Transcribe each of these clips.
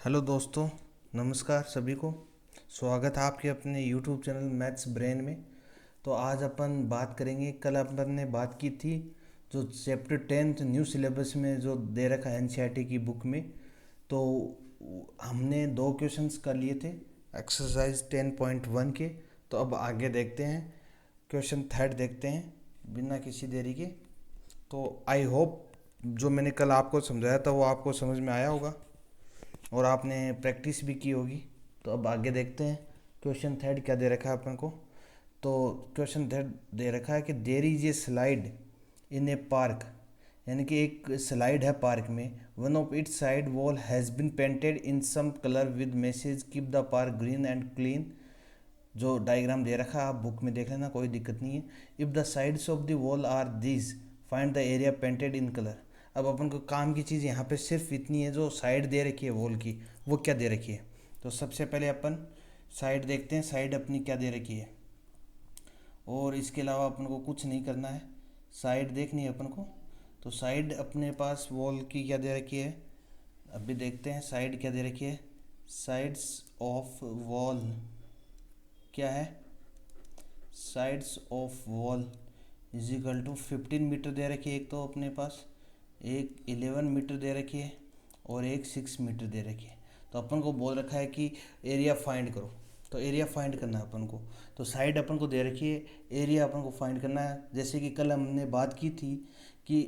Hello दोस्तों, नमस्कार सभी को। स्वागत है आपके अपने यूट्यूब चैनल मैथ्स ब्रेन में। तो आज अपन बात करेंगे, कल अपन ने बात की थी जो चैप्टर 10th न्यू सिलेबस में जो दे रखा है एनसीईआरटी की बुक में। तो हमने दो क्वेश्चंस कर लिए थे एक्सरसाइज 10.1 के। तो अब आगे देखते हैं, क्वेश्चन थर्ड देखते हैं बिना किसी देरी के। तो आई होप जो मैंने कल आपको समझाया था वो आपको समझ में आया होगा और आपने प्रैक्टिस भी की होगी। तो अब आगे देखते हैं क्वेश्चन थर्ड क्या दे रखा है अपन को। तो क्वेश्चन थर्ड दे रखा है कि there is a slide in a park, यानी कि एक स्लाइड है पार्क में। One of its side wall has been painted in some colour with message keep the park green and clean. जो डायग्राम दे रखा है आप बुक में देख लेना, कोई दिक्कत नहीं है। If the sides of the wall are this find the area painted in colour. अब अपन को काम की चीज़ यहाँ पे सिर्फ इतनी है, जो साइड दे रखी है वॉल की वो क्या दे रखी है। तो सबसे पहले अपन साइड देखते हैं, साइड अपनी क्या दे रखी है, और इसके अलावा अपन को कुछ नहीं करना है, साइड देखनी है अपन को। तो साइड अपने पास वॉल की क्या दे रखी है, अभी देखते हैं साइड क्या दे रखी है। साइड्स ऑफ वॉल क्या है, sides of wall is equal to 15 metre दे रखी है। एक तो अपने पास एक 11 मीटर दे रखी है और एक 6 मीटर दे रखी है। तो अपन को बोल रखा है कि एरिया फाइंड करो। तो एरिया फाइंड करना है अपन को। तो साइड अपन को दे रखी है, एरिया अपन को फाइंड करना है। जैसे कि कल हमने बात की थी कि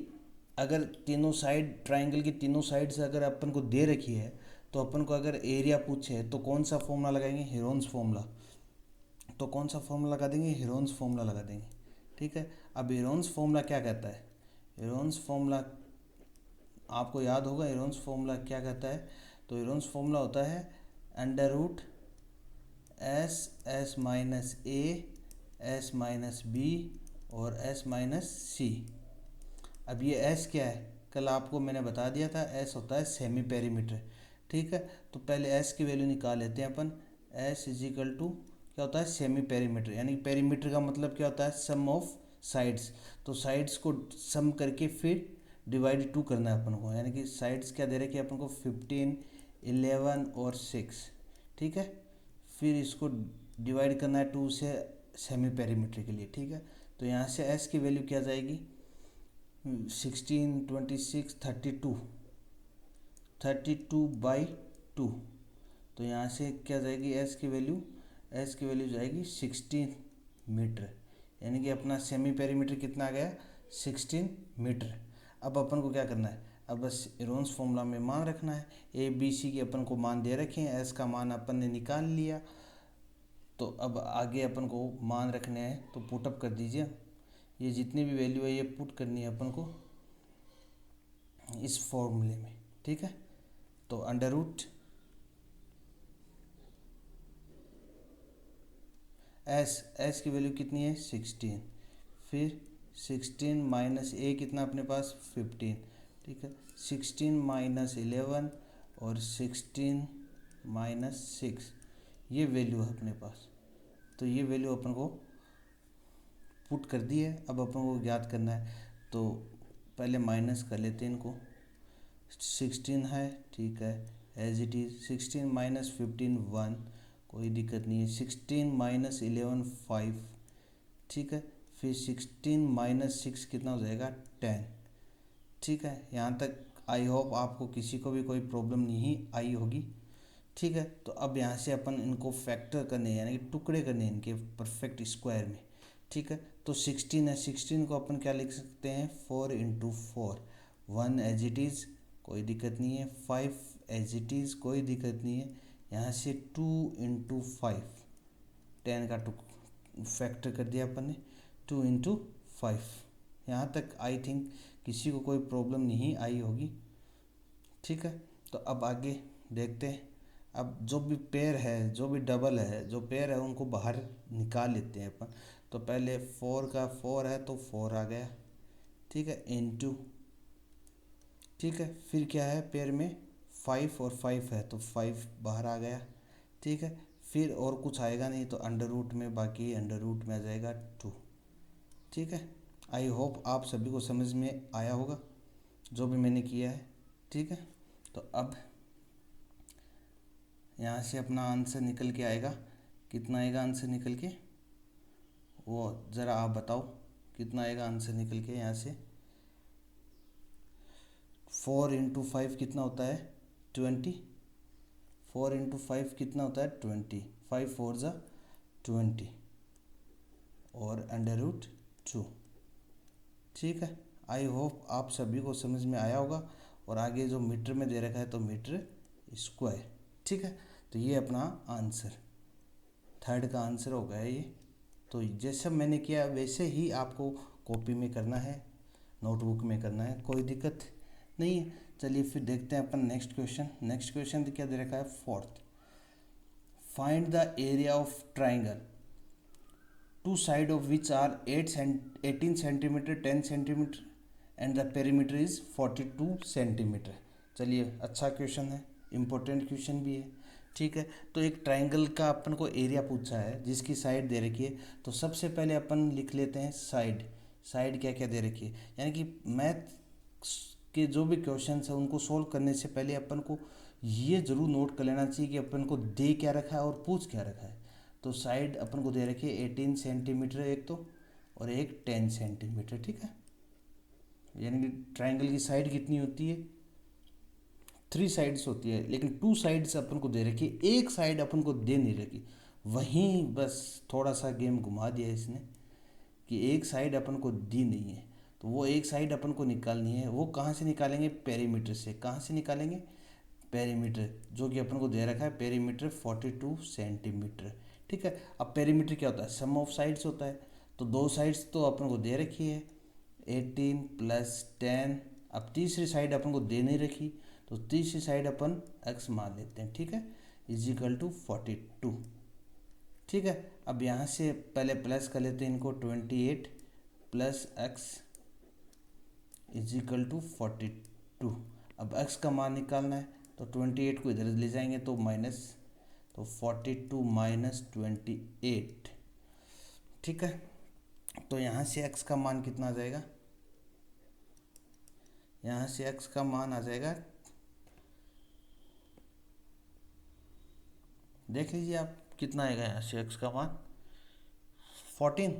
अगर तीनों साइड ट्राइंगल की तीनों साइड से अगर अपन को दे रखी है, तो अपन को अगर एरिया पूछे तो कौन सा फॉर्मूला लगाएंगे, हेरोन्स फॉर्मूला। तो कौन सा फॉर्मूला लगा देंगे, हेरोन्स फॉर्मूला लगा देंगे। ठीक है। अब हेरोन्स फॉर्मूला क्या कहता है, हेरोन्स फॉर्मूला आपको याद होगा। हेरोन्स फॉर्मूला क्या कहता है, तो हेरोन्स फॉर्मूला होता है under root S S minus A S minus B और एस माइनस सी। अब ये एस क्या है, कल आपको मैंने बता दिया था, एस होता है सेमी पेरीमीटर। ठीक है। तो पहले एस की वैल्यू निकाल लेते हैं अपन। एस इज इक्वल टू क्या होता है, सेमी पेरीमीटर। यानी पेरीमीटर का मतलब क्या होता है, सम ऑफ साइड्स। तो साइड्स को सम करके फिर डिवाइड टू करना है अपन को। यानी कि साइड्स क्या दे रखे हैं अपन को, 15, 11 और 6। ठीक है। फिर इसको डिवाइड करना है 2 से सेमी पेरीमीटर के लिए। ठीक है। तो यहाँ से एस की वैल्यू क्या जाएगी, 16, 26, 32, 32/2। तो यहाँ से क्या जाएगी एस की वैल्यू, एस की वैल्यू जाएगी 16 मीटर। यानी कि अपना सेमी पेरीमीटर कितना आ गया, 16 मीटर। अब अपन को क्या करना है, अब बस हेरोन्स फॉर्मूला में मान रखना है। ए बी सी के अपन को मान दे रखे हैं, एस का मान अपन ने निकाल लिया। तो अब आगे अपन को मान रखने हैं, तो पुटअप कर दीजिए। ये जितनी भी वैल्यू है ये पुट करनी है अपन को इस फॉर्मूले में। ठीक है। तो अंडर रूट एस, एस की वैल्यू कितनी है 16, फिर 16 माइनस ए कितना अपने पास 15। ठीक है। 16 माइनस 11 और 16 माइनस 6, ये वैल्यू है अपने पास। तो ये वैल्यू अपन को पुट कर दी है। अब अपन को ज्ञात करना है, तो पहले माइनस कर लेते हैं इनको। 16 है, ठीक है, एज इट इज़। 16 माइनस 15 1, कोई दिक्कत नहीं है। 16 माइनस 11 5। ठीक है। फिर 16 माइनस 6 कितना हो जाएगा 10। ठीक है। यहाँ तक आई होप आपको किसी को भी कोई प्रॉब्लम नहीं आई होगी। ठीक है। तो अब यहाँ से अपन इनको फैक्टर करने हैं, यानी कि टुकड़े करने हैं इनके परफेक्ट स्क्वायर में। ठीक है। तो 16 है, 16 को अपन क्या लिख सकते हैं, 4 × 4। 1 एज इट इज़, कोई दिक्कत नहीं है। 5 एज इट इज़, कोई दिक्कत नहीं है। यहाँ से 2 × 5, 10 का फैक्टर कर दिया अपन ने, 2 × 5। यहाँ तक आई थिंक किसी को कोई प्रॉब्लम नहीं आई होगी। ठीक है। तो अब आगे देखते हैं। अब जो भी पेयर है, जो भी डबल है, जो पेयर है उनको बाहर निकाल लेते हैं अपन। तो पहले 4 का 4 है तो 4 आ गया। ठीक है, इनटू। ठीक है। फिर क्या है पेयर में, 5 और 5 है तो 5 बाहर आ गया। ठीक है। फिर और कुछ आएगा नहीं तो अंडर रूट में, बाकी अंडर रूट में आ जाएगा 2। ठीक है। आई होप आप सभी को समझ में आया होगा जो भी मैंने किया है। ठीक है। तो अब यहाँ से अपना आंसर निकल के आएगा, कितना आएगा आंसर निकल के, वो ज़रा आप बताओ कितना आएगा आंसर निकल के यहाँ से। 4 इंटू 5 कितना होता है 20, 4 इंटू 5 कितना होता है 20, 5 4 ज़ा 20 और √2। ठीक है, आई होप आप सभी को समझ में आया होगा। और आगे जो मीटर में दे रखा है तो मीटर स्क्वायर। ठीक है, तो ये अपना आंसर, थर्ड का आंसर हो गया ये। तो जैसा मैंने किया वैसे ही आपको कॉपी में करना है, नोटबुक में करना है, कोई दिक्कत नहीं है। चलिए फिर देखते हैं अपन नेक्स्ट क्वेश्चन। नेक्स्ट क्वेश्चन क्या दे रखा है, fourth, find the area of triangle two side of which are 18 centimetre 10 centimetre and the perimeter is 42 centimetre. चलिए अच्छा क्वेश्चन है, इम्पोर्टेंट क्वेश्चन भी है। ठीक है, तो एक ट्राइंगल का अपन को एरिया पूछा है जिसकी साइड दे रखी है। तो सबसे पहले अपन लिख लेते हैं साइड। साइड क्या क्या दे रखी है, यानी कि मैथ के जो भी क्वेश्चन है उनको सोल्व करने से पहले अपन को ये ज़रूर नोट कर लेना चाहिए कि अपन को दे क्या रखा है और पूछ क्या रखा है। तो साइड अपन को दे रखी है 18 सेंटीमीटर एक तो, और एक 10 सेंटीमीटर। ठीक है, यानी कि ट्राइंगल की साइड कितनी होती है, 3 साइड्स होती है, लेकिन 2 साइड्स अपन को दे रखी है, एक साइड अपन को दे नहीं रखी। वहीं बस थोड़ा सा गेम घुमा दिया इसने कि एक साइड अपन को दी नहीं है, तो वो एक साइड अपन को निकालनी है। वो कहाँ से निकालेंगे, पेरीमीटर से। कहाँ से निकालेंगे, पेरीमीटर, जो कि अपन को दे रखा है पेरीमीटर 42 सेंटीमीटर। ठीक है, अब पेरीमीटर क्या होता है, सम ऑफ साइड्स होता है। तो 2 साइड्स तो अपन को दे रखी है 18 + 10। अब तीसरी साइड अपन को दे नहीं रखी, तो तीसरी साइड अपन x मान लेते हैं। ठीक है, = 42। ठीक है, अब यहाँ से पहले प्लस कर लेते हैं इनको, 28 + x = 42। अब x का मान निकालना है, तो 28 को इधर ले जाएंगे तो माइनस, तो 42 - 28। ठीक है, तो यहाँ से x का मान कितना आ जाएगा, यहाँ से x का मान आ जाएगा, देख लीजिए आप कितना आएगा। यहाँ से x का मान 14,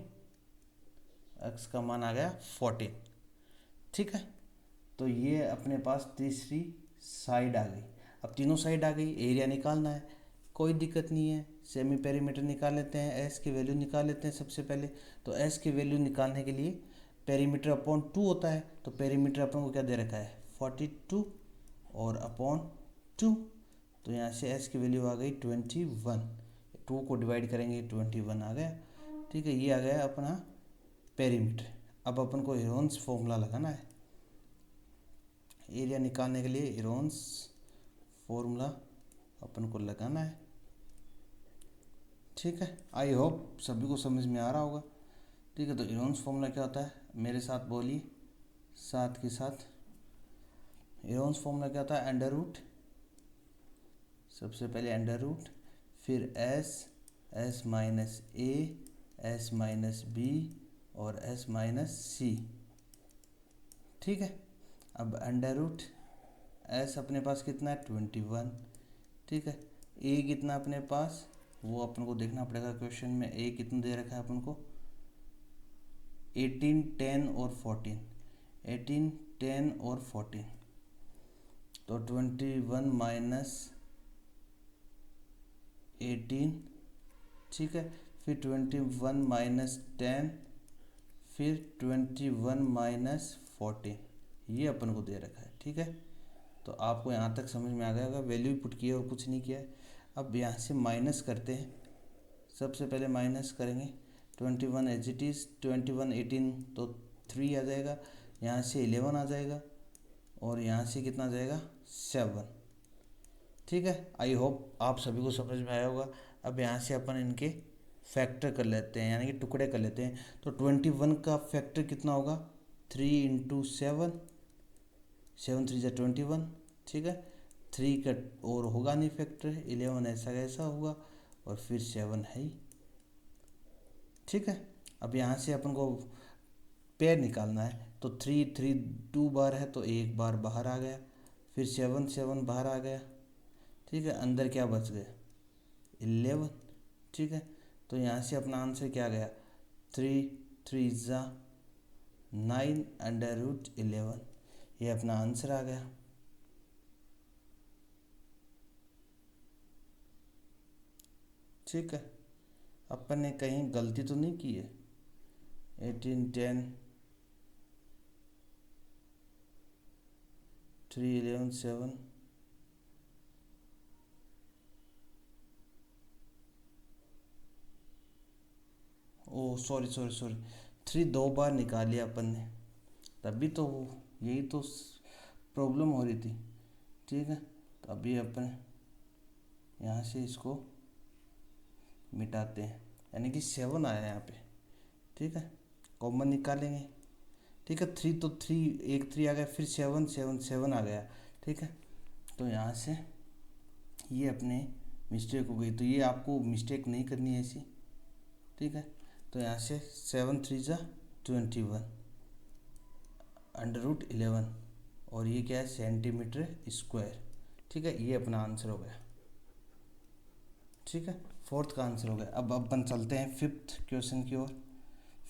x का मान आ गया 14। ठीक है, तो ये अपने पास तीसरी साइड आ गई। अब तीनों साइड आ गई, एरिया निकालना है, कोई दिक्कत नहीं है। सेमी पेरीमीटर निकाल लेते हैं, s की वैल्यू निकाल लेते हैं सबसे पहले। तो s की वैल्यू निकालने के लिए पेरीमीटर अपॉन 2 होता है, तो पेरीमीटर अपन को क्या दे रखा है 42 और अपॉन 2। तो यहाँ से s की वैल्यू आ गई 21, 2 को डिवाइड करेंगे 21 आ गया। ठीक है, ये आ गया अपना पेरीमीटर। अब अपन को हेरोन्स फॉर्मूला लगाना है, एरिया निकालने के लिए हेरोन्स फॉर्मूला अपन को लगाना है। ठीक है, आई होप सभी को समझ में आ रहा होगा। ठीक है, तो हेरोन्स फॉर्मूला क्या होता है, मेरे साथ बोलिए साथ के साथ। हेरोन्स फॉर्मूला क्या होता है, अंडर रूट, सबसे पहले अंडर रूट, फिर s - a s - b और s - c। ठीक है, अब अंडर रूट s अपने पास कितना है 21। ठीक है, a कितना अपने पास, वो अपन को देखना पड़ेगा क्वेश्चन में। a कितना दे रखा है अपन को 18 10 और 14, 18 10 और 14, तो 21 - 18। ठीक है, फिर 21 - 10, फिर 21 - 14, ये अपन को दे रखा है। ठीक है, तो आपको यहाँ तक समझ में आ गया होगा, वैल्यू पुट किया और कुछ नहीं किया है। अब यहाँ से माइनस करते हैं, सबसे पहले माइनस करेंगे 21 एज इट इज़, 21 18 तो 3 आ जाएगा, यहाँ से 11 आ जाएगा, और यहाँ से कितना आ जाएगा 7। ठीक है, आई होप आप सभी को समझ में आया होगा। अब यहाँ से अपन इनके फैक्टर कर लेते हैं, यानी कि टुकड़े कर लेते हैं। तो 21 का फैक्टर कितना होगा 3 × 7, 7 3 = 21। ठीक है, 3 का और होगा नहीं फैक्टर, 11 ऐसा कैसा होगा, और फिर 7 है ही। ठीक है, अब यहाँ से अपन को पेयर निकालना है, तो 3 3 2 बार है तो एक बार बाहर आ गया, फिर 7 7 बाहर आ गया। ठीक है, अंदर क्या बच गया 11, ठीक है। तो यहाँ से अपना आंसर क्या गया 3 3 ज़ा 9 अंडर रूट 11, ये अपना आंसर आ गया। ठीक है, अपन ने कहीं गलती तो नहीं की है। 18 10 3 11 7, ओ सॉरी सॉरी सॉरी, 3 2 बार निकाल लिया अपन ने, तभी तो यही तो प्रॉब्लम हो रही थी। ठीक है, तो अभी अपन यहाँ से इसको मिटाते हैं, यानी कि 7 आया यहाँ पे। ठीक है, कॉमन निकालेंगे। ठीक है, 3 तो 3 एक 3 आ गया, फिर 7 7 7 आ गया। ठीक है, तो यहाँ से ये अपने मिस्टेक हो गई, तो ये आपको मिस्टेक नहीं करनी है ऐसी। ठीक है, तो यहाँ से 7 3 ज़ा 21 अंडर रूट 11, और ये क्या है सेंटीमीटर स्क्वायर। ठीक है, ये अपना आंसर हो गया। ठीक है, फोर्थ का आंसर हो गया। अब अपन चलते हैं फिफ्थ क्वेश्चन की ओर।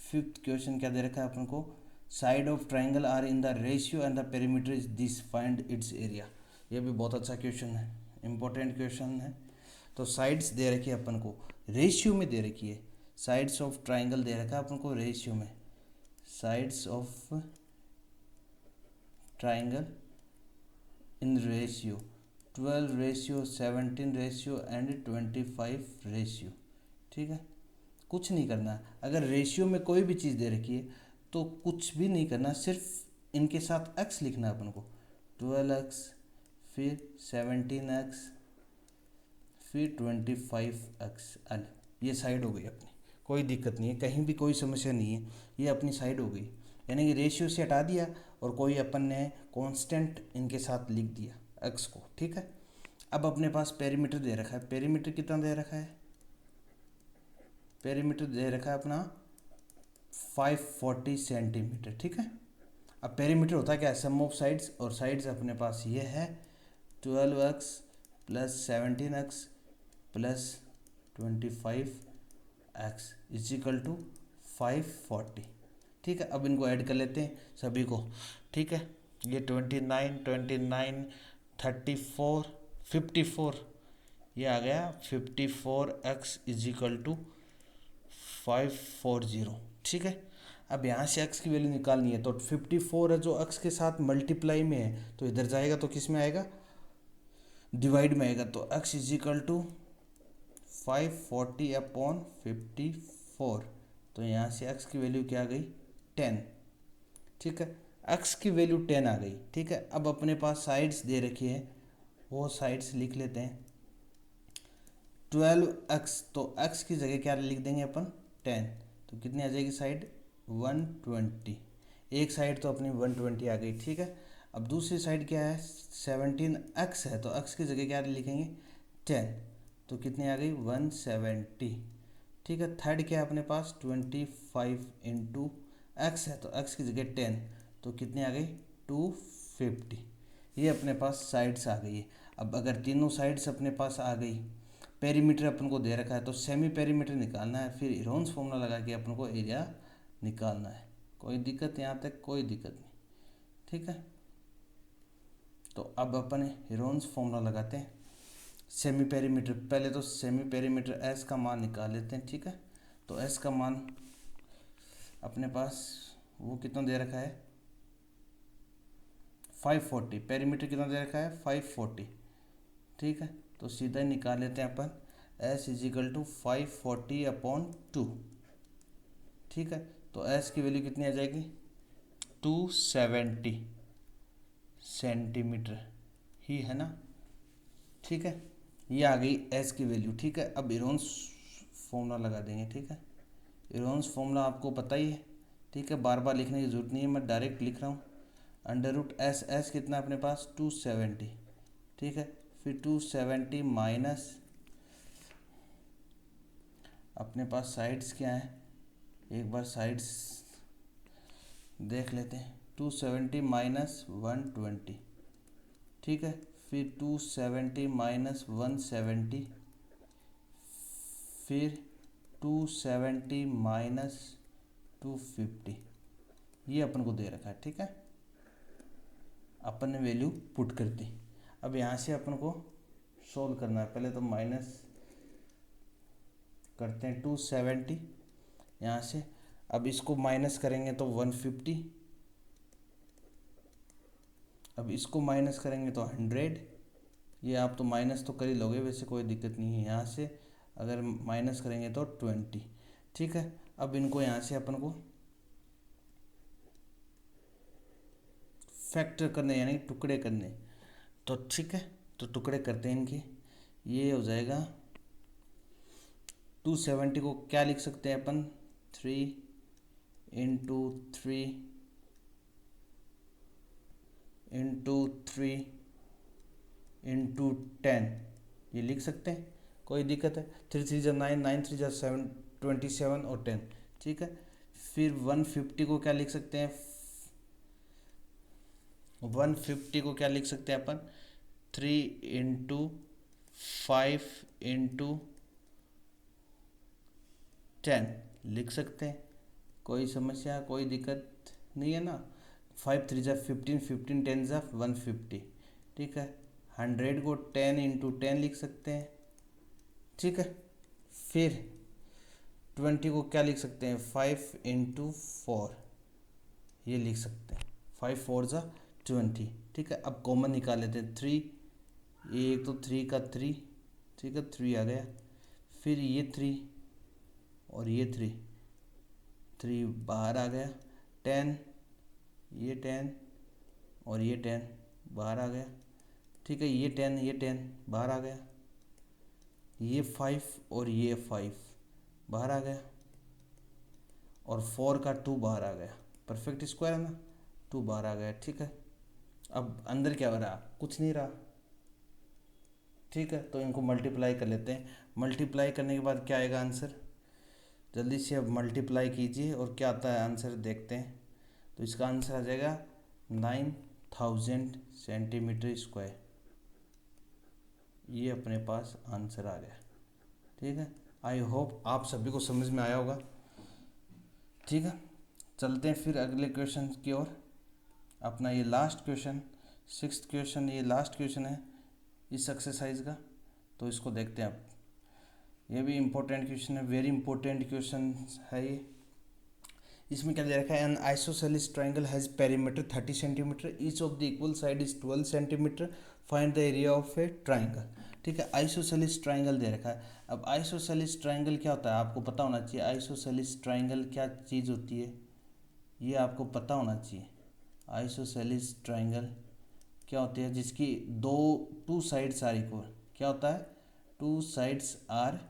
फिफ्थ क्वेश्चन क्या दे रखा है अपन को, side of triangle are in the ratio and the perimeter is this, find its area. ये भी बहुत अच्छा क्वेश्चन है, इंपॉर्टेंट क्वेश्चन है। तो साइड्स दे रखी है अपन को, रेशियो में दे रखी है। साइड्स ऑफ ट्राइंगल दे रखा है अपन को रेशियो में, sides of triangle in ratio 12 ratio 17 ratio and 25 ratio. ठीक है, कुछ नहीं करना। अगर रेशियो में कोई भी चीज़ दे रखी है तो कुछ भी नहीं करना, सिर्फ इनके साथ x लिखना है अपन को। 12x, फिर 17x, फिर 25x। अल ये साइड हो गई अपनी, कोई दिक्कत नहीं है, कहीं भी कोई समस्या नहीं है, ये अपनी साइड हो गई। यानी कि रेशियो से हटा दिया और कोई अपन ने कांस्टेंट इनके साथ लिख दिया x को। ठीक है, अब अपने पास पेरीमीटर दे रखा है। पेरीमीटर कितना दे रखा है, पेरीमीटर दे रखा है अपना 540 सेंटीमीटर। ठीक है, अब पेरीमीटर होता है क्या, सम ऑफ साइड्स, और साइड्स अपने पास ये है 12x plus 17x plus 25x is equal to 540। ठीक है, अब इनको ऐड कर लेते हैं सभी को। ठीक है, ये 29 29 34 54, ये आ गया 54x इजिकल टू 540। ठीक है, अब यहाँ से x की वैल्यू निकालनी है, तो 54 है जो x के साथ मल्टीप्लाई में है, तो इधर जाएगा तो किस में आएगा, डिवाइड में आएगा। तो x इजिकल टू 540 अपॉन 54, तो यहाँ से x की वैल्यू क्या आ गई 10। ठीक है, x की वैल्यू 10 आ गई। ठीक है, अब अपने पास साइड्स दे रखी है, वो साइड्स लिख लेते हैं। 12x, तो x की जगह क्या लिख देंगे अपन 10, तो कितनी आ जाएगी साइड 120। एक साइड तो अपनी 120 आ गई। ठीक है, अब दूसरी साइड क्या है 17x है, तो x की जगह क्या लिखेंगे 10, तो कितनी आ गई 170। ठीक है, थर्ड क्या है अपने पास 25 इंटू एक्स है, तो x की जगह 10, तो कितनी आ गई 250। ये अपने पास साइड्स आ गई है। अब अगर तीनों साइड्स अपने पास आ गई, पेरीमीटर अपन को दे रखा है, तो सेमी पेरीमीटर निकालना है, फिर इरोन्स फॉर्मूला लगा के अपन को एरिया निकालना है। कोई दिक्कत यहाँ तक, कोई दिक्कत नहीं। ठीक है, तो अब अपन इरोन्स फॉर्मूला लगाते हैं। सेमी पेरीमीटर, पहले तो सेमी पेरीमीटर एस का मान निकाल लेते हैं। ठीक है, तो एस का मान अपने पास वो कितना दे रखा है 540, पेरीमीटर कितना दे रखा है 540। ठीक है, तो सीधा ही निकाल लेते हैं अपन, एस इजिकल टू 540 अपॉन 2। ठीक है, तो एस की वैल्यू कितनी आ जाएगी 270 सेंटीमीटर ही है ना। ठीक है, ये आ गई एस की वैल्यू। ठीक है, अब इरोन्स फॉर्मूला लगा देंगे। ठीक है, इरोन्स फॉर्मूला आपको पता ही है। ठीक है, बार बार लिखने की ज़रूरत नहीं है, मैं डायरेक्ट लिख रहा हूँ। अंडर रूट एस, एस कितना अपने पास 270। ठीक है, फिर 270 माइनस अपने पास साइड्स क्या है, एक बार साइड्स देख लेते हैं। 270 माइनस 120। ठीक है, फिर 270 माइनस 170, फिर 270 माइनस 250, ये अपन को दे रखा है। ठीक है, अपन ने वैल्यू पुट कर दी। अब यहाँ से अपन को सोल्व करना है। पहले तो माइनस करते हैं 270 यहाँ से, अब इसको माइनस करेंगे तो 150, अब इसको माइनस करेंगे तो 100। ये आप तो माइनस तो कर ही लोगे, वैसे कोई दिक्कत नहीं है। यहाँ से अगर माइनस करेंगे तो 20। ठीक है, अब इनको यहाँ से अपन को फैक्टर करने यानी टुकड़े करने, तो ठीक है, तो टुकड़े करते हैं इनके। ये हो जाएगा 270 को क्या लिख सकते हैं अपन, 3 इंटू 3 इंटू 3 इंटू 10, ये लिख सकते हैं, कोई दिक्कत है। 3 3 जा 9, 9 3 जा 7, 27 और 10। ठीक है, फिर 150 को क्या लिख सकते हैं, 150 को क्या लिख सकते हैं अपन, 3 इंटू 5 इंटू 10 लिख सकते हैं, कोई समस्या कोई दिक्कत नहीं है ना। 5 3 जा 15, 15 10 जा 150। ठीक है, 100 को 10 इंटू 10 लिख सकते हैं। ठीक है, फिर 20 को क्या लिख सकते हैं, 5 इंटू 4, ये लिख सकते हैं, 5 4 जा 20। ठीक है, अब कॉमन निकाल लेते हैं, 3, एक तो 3 का 3, ठीक है 3 आ गया, फिर ये 3 और ये 3, 3 बाहर आ गया, 10, ये 10 और ये 10 बाहर आ गया। ठीक है, ये 10 ये 10 बाहर आ गया, ये 5 और ये 5 बाहर आ गया, और 4 का 2 बाहर आ गया। परफेक्ट स्क्वायर है ना, 2 बाहर आ गया। ठीक है, अब अंदर क्या हो रहा, कुछ नहीं रहा। ठीक है, तो इनको मल्टीप्लाई कर लेते हैं। मल्टीप्लाई करने के बाद क्या आएगा आंसर, जल्दी से अब मल्टीप्लाई कीजिए और क्या आता है आंसर देखते हैं। तो इसका आंसर आ जाएगा 9000 सेंटीमीटर स्क्वायर, ये अपने पास आंसर आ गया। ठीक है, आई होप आप सभी को समझ में आया होगा। ठीक है, चलते हैं फिर अगले क्वेश्चन की ओर। अपना ये लास्ट क्वेश्चन, 6th क्वेश्चन, ये लास्ट क्वेश्चन है इस एक्सरसाइज का, तो इसको देखते हैं आप। ये भी इम्पोर्टेंट क्वेश्चन है, वेरी इंपॉर्टेंट क्वेश्चन है ये। इसमें क्या दे रखा है, N isosceles triangle has perimeter 30 centimetre, each of the equal side is 12 centimetre, find the area of A triangle. ठीक है, आइसोसेलेस ट्राइंगल दे रखा है। अब आइसोसेलेस ट्राइंगल क्या होता है आपको पता होना चाहिए। आइसोसेलेस ट्राइंगल क्या चीज़ होती है, ये आपको पता होना चाहिए। आइसोसेलेस ट्राइंगल क्या होती है, जिसकी टू साइड्स आर इक्वल, क्या होता है, 2 साइड्स आर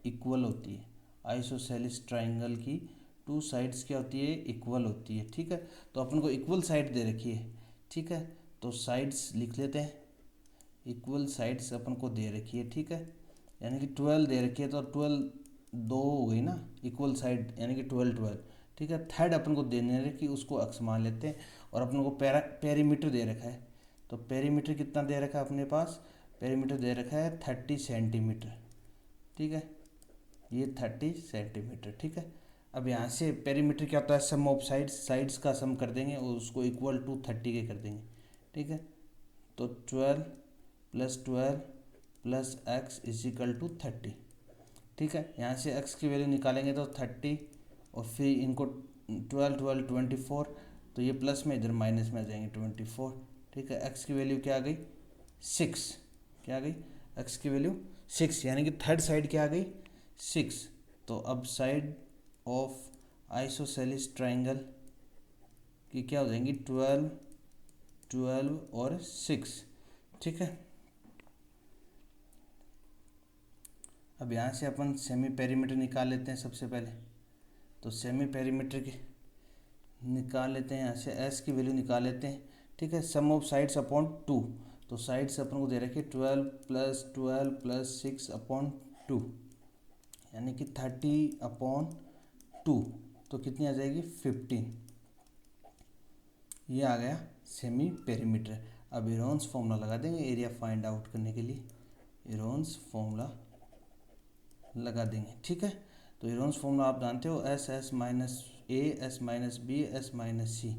इक्वल होती है। आइसोसेलेस ट्राइंगल की 2 साइड्स क्या होती है, इक्वल होती है। ठीक है, तो अपन को इक्वल साइड दे रखी है। ठीक है, तो साइड्स लिख लेते हैं, इक्वल साइड्स अपन को दे रखी है। ठीक है, यानी कि 12 दे रखी है, तो 12 दो हो गई ना इक्वल साइड, यानी कि 12 12। ठीक है, थर्ड अपन को देने रखी, उसको अक्स मान लेते हैं, और अपन को पेरीमीटर दे रखा है। तो पेरीमीटर कितना दे रखा है अपने पास, पेरीमीटर दे रखा है 30 सेंटीमीटर। ठीक है, ये 30 सेंटीमीटर। ठीक है, अब यहाँ से पेरीमीटर क्या होता है, सम ऑफ साइड्स, साइड्स का सम कर देंगे और उसको इक्वल टू 30 के कर देंगे। ठीक है, तो 12 + 12 + x इज इक्वल टू 30। ठीक है, यहाँ से x की वैल्यू निकालेंगे तो 30, और फिर इनको 12 12 24, तो ये प्लस में इधर माइनस में आ जाएंगे 24। ठीक है, x की वैल्यू क्या आ गई, 6, क्या आ गई, x की वैल्यू 6, यानी कि थर्ड साइड क्या आ गई, 6। तो अब साइड ऑफ आइसोसेलेस ट्राइंगल की क्या हो जाएंगी, 12 12 और 6। ठीक है, अब यहाँ से अपन सेमी पेरीमीटर निकाल लेते हैं सबसे पहले। तो सेमी पेरीमीटर की निकाल लेते हैं, यहाँ से एस की वैल्यू निकाल लेते हैं। ठीक है, सम ऑफ साइड्स अपॉन 2, तो साइड्स अपन को दे रखे 12 + 12 + 6 अपॉन 2, यानी कि 30/2, तो कितनी आ जाएगी, 15। ये आ गया सेमी पेरीमीटर। अब इरोन्स फॉर्मूला लगा देंगे एरिया फाइंड आउट करने के लिए, इरोन्स फॉर्मूला लगा देंगे। ठीक है, तो इरोन्स फॉर्मूला आप जानते हो, S S minus A, S minus B, S minus C.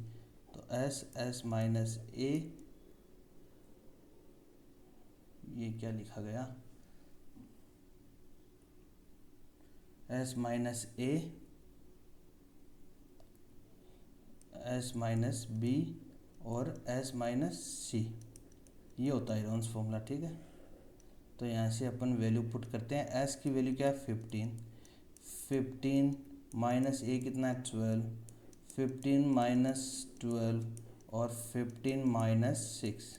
तो एस माइनस ए, ये क्या लिखा गया, S minus A, S minus B और एस माइनस सी, ये होता है इरोन्स फॉर्मूला। ठीक है, तो यहाँ से अपन वैल्यू पुट करते हैं। एस की वैल्यू क्या है 15 माइनस ए कितना है 12, 15 माइनस 12 और 15 माइनस 6,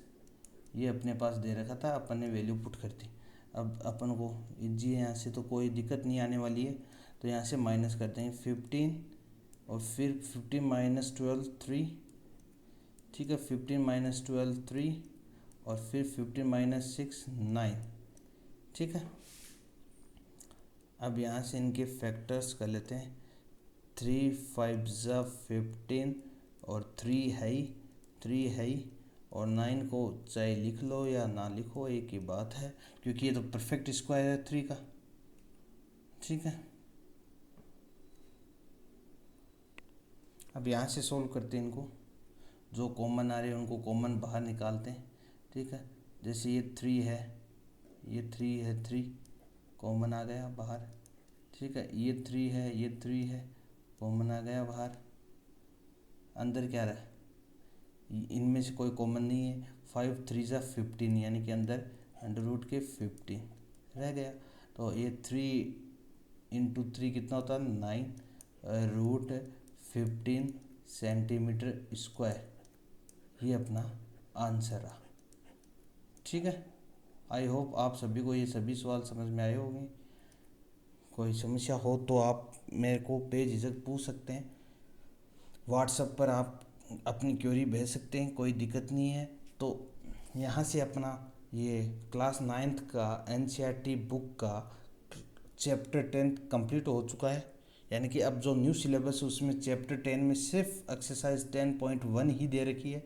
ये अपने पास दे रखा था, अपन ने वैल्यू पुट कर दी। अब अपन को जी यहाँ से तो कोई दिक्कत नहीं आने वाली है, तो यहाँ से माइनस करते हैं 15 और फिर 15 माइनस 12 3। ठीक है, 15 माइनस 12 3 और फिर 15 माइनस 6 9। ठीक है, अब यहाँ से इनके फैक्टर्स कर लेते हैं। 3 5 ज़ा 15 और 3 है ही, 3 है ही, और 9 को चाहे लिख लो या ना लिखो एक ही बात है, क्योंकि ये तो परफेक्ट स्क्वायर है 3 का। ठीक है, अब यहाँ से सोल्व करते हैं इनको, जो कॉमन आ रहे हैं उनको कॉमन बाहर निकालते हैं। ठीक है, जैसे ये 3 है, ये 3 है, 3 कॉमन आ गया बाहर। ठीक है, ये 3 है, ये 3 है, कॉमन आ गया बाहर। अंदर क्या रहा, इनमें से कोई कॉमन नहीं है। 5 3 ज़ा 15, यानी कि अंदर अंडर रूट के 15 रह गया। तो ये 3 इंटू 3 कितना होता है 9 रूट 15 सेंटीमीटर स्क्वायर, ये अपना आंसर रहा। ठीक है, आई होप आप सभी को ये सभी सवाल समझ में आए होंगे। कोई समस्या हो तो आप मेरे को बेझिझक पूछ सकते हैं, व्हाट्सएप पर आप अपनी क्वेरी भेज सकते हैं, कोई दिक्कत नहीं है। तो यहाँ से अपना ये क्लास 9th का एनसीईआरटी बुक का चैप्टर 10 कंप्लीट हो चुका है, यानी कि अब जो न्यू सिलेबस है उसमें चैप्टर 10 में सिर्फ एक्सरसाइज 10.1 ही दे रखी है,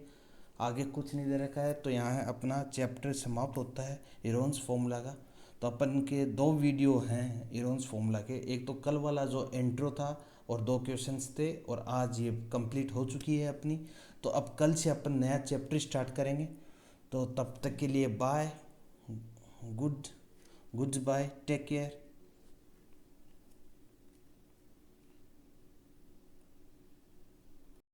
आगे कुछ नहीं दे रखा है। तो यहाँ अपना चैप्टर समाप्त होता है इरोन्स फॉर्मूला का। तो अपन के 2 वीडियो हैं इरोन्स फॉर्मूला के, एक तो कल वाला जो इंट्रो था और 2 क्वेश्चंस थे, और आज ये कंप्लीट हो चुकी है अपनी। तो अब कल से अपन नया चैप्टर स्टार्ट करेंगे। तो तब तक के लिए bye, goodbye, take care.